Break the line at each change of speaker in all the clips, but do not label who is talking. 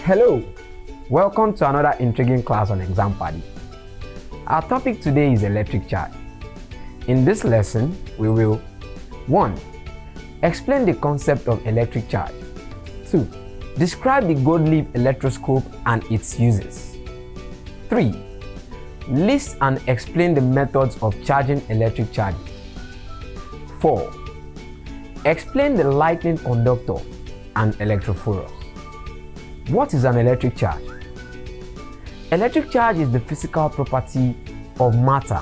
Hello, welcome to another intriguing class on ExamPadi. Our topic today is electric charge. In this lesson, we will 1. Explain the concept of electric charge. 2. Describe the gold leaf electroscope and its uses. 3. List and explain the methods of charging electric charges. 4. Explain the lightning conductor and electrophorus. What is an electric charge? Electric charge is the physical property of matter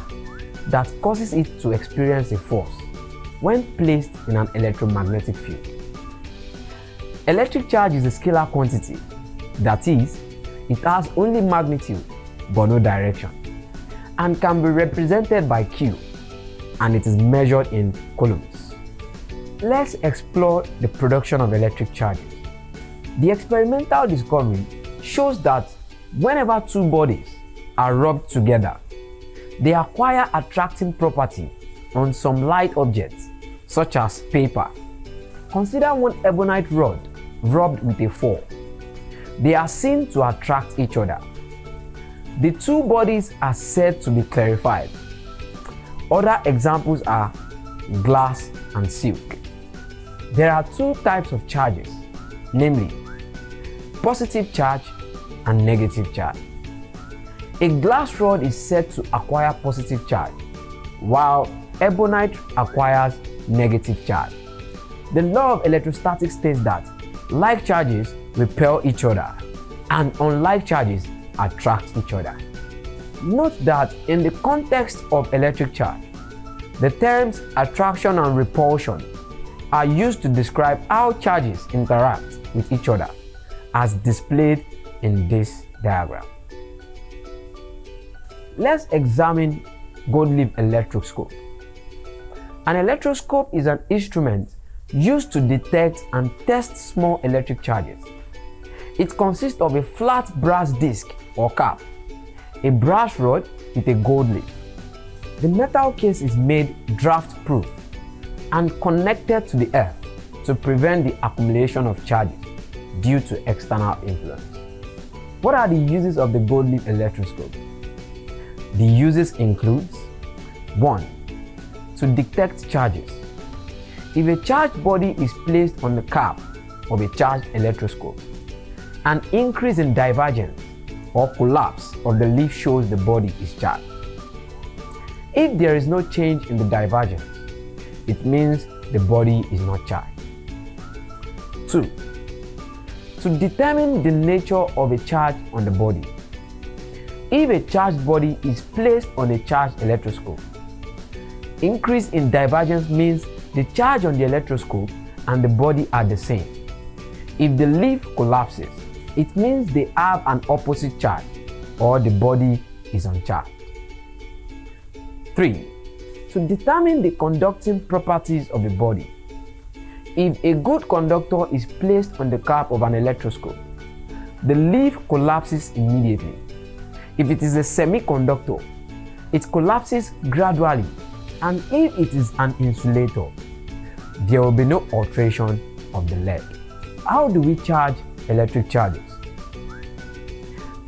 that causes it to experience a force when placed in an electromagnetic field. Electric charge is a scalar quantity, that is, it has only magnitude but no direction, and can be represented by Q, and it is measured in coulombs. Let's explore the production of electric charges. The experimental discovery shows that whenever two bodies are rubbed together, they acquire attracting property on some light objects such as paper. Consider one ebonite rod rubbed with a foil. They are seen to attract each other. The two bodies are said to be clarified. Other examples are glass and silk. There are two types of charges, namely positive charge and negative charge. A glass rod is said to acquire positive charge, while ebonite acquires negative charge. The law of electrostatics states that like charges repel each other and unlike charges attract each other. Note that in the context of electric charge, the terms attraction and repulsion are used to describe how charges interact with each other, as displayed in this diagram. Let's examine gold leaf electroscope. An electroscope is an instrument used to detect and test small electric charges. It consists of a flat brass disc or cap, a brass rod with a gold leaf. The metal case is made draft-proof and connected to the earth to prevent the accumulation of charges due to external influence. What are the uses of the gold leaf electroscope? The uses includes 1. To detect charges. If a charged body is placed on the cap of a charged electroscope, an increase in divergence or collapse of the leaf shows the body is charged. If there is no change in the divergence, it means the body is not charged. 2. To determine the nature of a charge on the body. If a charged body is placed on a charged electroscope, increase in divergence means the charge on the electroscope and the body are the same. If the leaf collapses, it means they have an opposite charge or the body is uncharged. 3. To determine the conducting properties of a body. If a good conductor is placed on the cap of an electroscope, the leaf collapses immediately. If it is a semiconductor, it collapses gradually, and if it is an insulator, there will be no alteration of the lead. How do we charge electric charges?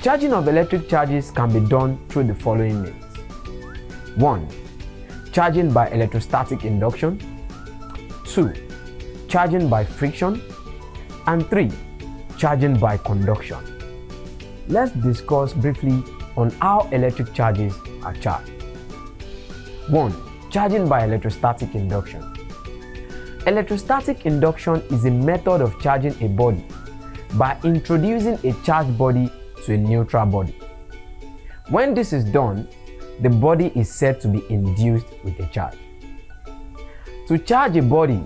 Charging of electric charges can be done through the following means. 1. Charging by electrostatic induction. 2. Charging by friction. And 3. Charging by conduction. Let's discuss briefly on how electric charges are charged. 1. Charging by electrostatic induction. Electrostatic induction is a method of charging a body by introducing a charged body to a neutral body. When this is done, the body is said to be induced with a charge. To charge a body,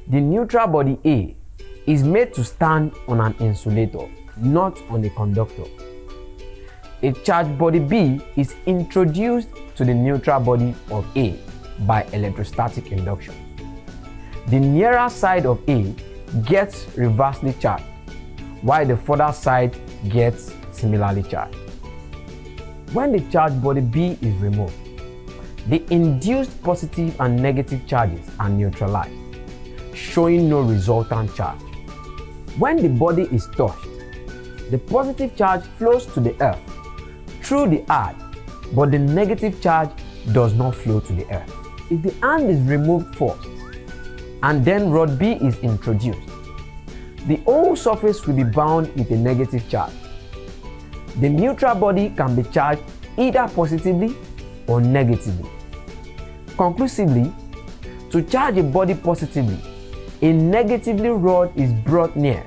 the neutral body A is made to stand on an insulator, not on a conductor. A charged body B is introduced to the neutral body of A by electrostatic induction. The nearer side of A gets reversely charged, while the further side gets similarly charged. When the charged body B is removed, the induced positive and negative charges are neutralized, showing no resultant charge. When the body is touched, The positive charge flows to the earth through the hand, but the negative charge does not flow to the earth. If the hand is removed first and then rod B is introduced, the whole surface will be bound with a negative charge. The neutral body can be charged either positively or negatively. Conclusively, to charge a body positively, a negatively rod is brought near,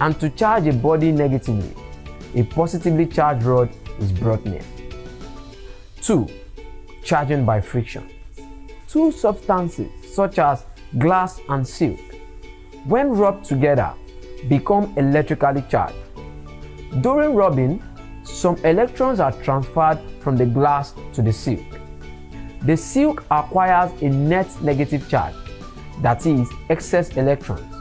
and to charge a body negatively, a positively charged rod is brought near. 2. Charging by friction. Two substances such as glass and silk, when rubbed together, become electrically charged. During rubbing, some electrons are transferred from the glass to the silk. The silk acquires a net negative charge, that is, excess electrons,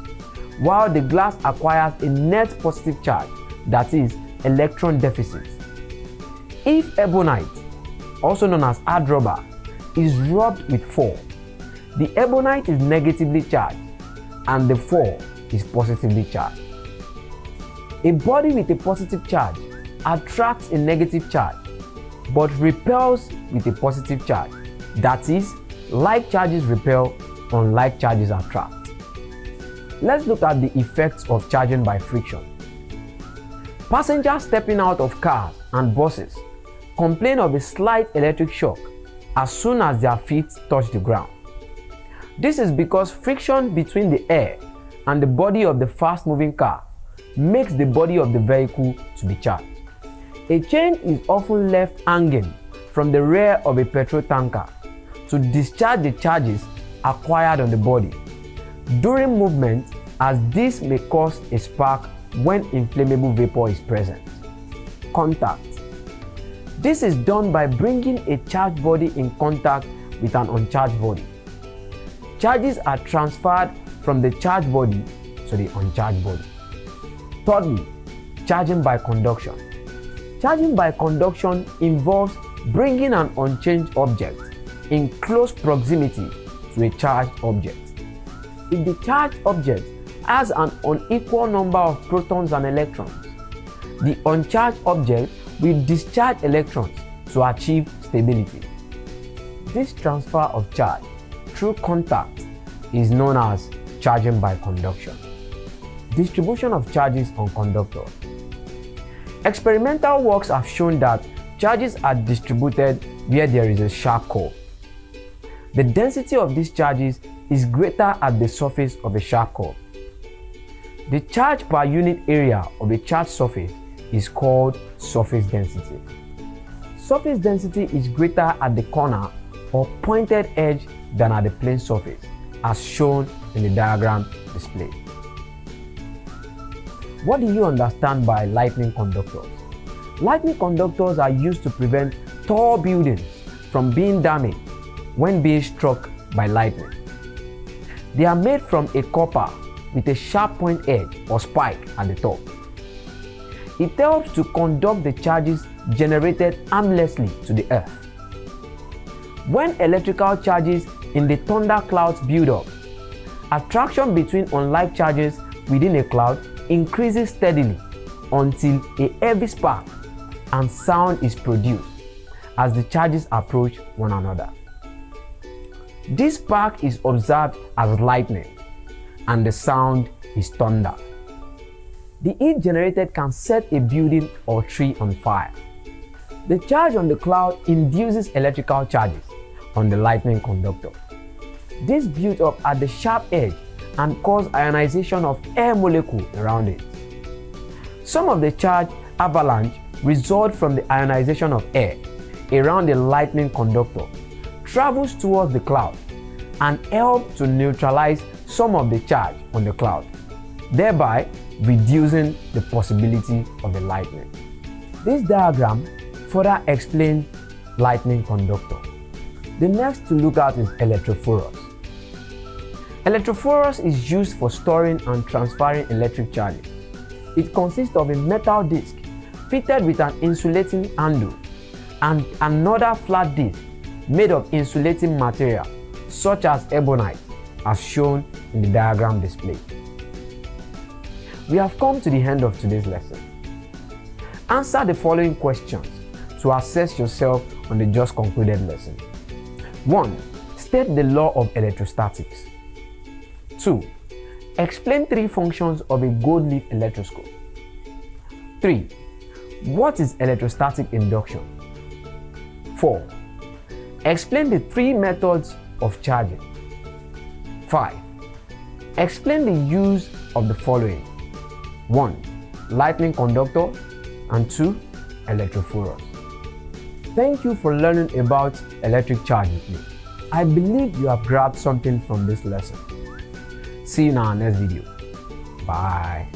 while the glass acquires a net positive charge, that is, electron deficit. If ebonite, also known as hard rubber, is rubbed with 4, the ebonite is negatively charged and the 4 is positively charged. A body with a positive charge attracts a negative charge but repels with a positive charge. That is, like charges repel, unlike charges attract. Let's look at the effects of charging by friction. Passengers stepping out of cars and buses complain of a slight electric shock as soon as their feet touch the ground. This is because friction between the air and the body of the fast-moving car makes the body of the vehicle to be charged. A chain is often left hanging from the rear of a petrol tanker to discharge the charges acquired on the body during movement, as this may cause a spark when inflammable vapor is present. Contact. This is done by bringing a charged body in contact with an uncharged body. Charges are transferred from the charged body to the uncharged body. Thirdly, charging by conduction. Charging by conduction involves bringing an unchanged object in close proximity to a charged object. If the charged object has an unequal number of protons and electrons, the uncharged object will discharge electrons to achieve stability. This transfer of charge through contact is known as charging by conduction. Distribution of charges on conductors. Experimental works have shown that charges are distributed where there is a sharp curve. The density of these charges is greater at the surface of a sharp curve. The charge per unit area of a charged surface is called surface density. Surface density is greater at the corner or pointed edge than at the plane surface, as shown in the diagram displayed. What do you understand by lightning conductors? Lightning conductors are used to prevent tall buildings from being damaged when being struck by lightning. They are made from a copper with a sharp point edge or spike at the top. It helps to conduct the charges generated harmlessly to the earth. When electrical charges in the thunder clouds build up, attraction between unlike charges within a cloud increases steadily until a heavy spark and sound is produced as the charges approach one another. This spark is observed as lightning and the sound is thunder. The heat generated can set a building or tree on fire. The charge on the cloud induces electrical charges on the lightning conductor. This builds up at the sharp edge and causes ionization of air molecule around it. Some of the charge avalanche result from the ionization of air around the lightning conductor, travels towards the cloud and help to neutralize some of the charge on the cloud, thereby reducing the possibility of a lightning. This diagram further explains lightning conductor. The next to look at is electrophorus. Electrophorus is used for storing and transferring electric charges. It consists of a metal disc fitted with an insulating handle and another flat disc made of insulating material such as ebonite, as shown in the diagram displayed. We have come to the end of today's lesson. Answer the following questions to assess yourself on the just concluded lesson. 1. State the law of electrostatics. 2. Explain 3 functions of a gold leaf electroscope. 3. What is electrostatic induction? 4. Explain the 3 methods of charging. 5. Explain the use of the following. 1. Lightning conductor, and 2. Electrophorus. Thank you for learning about electric charge with me. I believe you have grabbed something from this lesson. See you in our next video. Bye.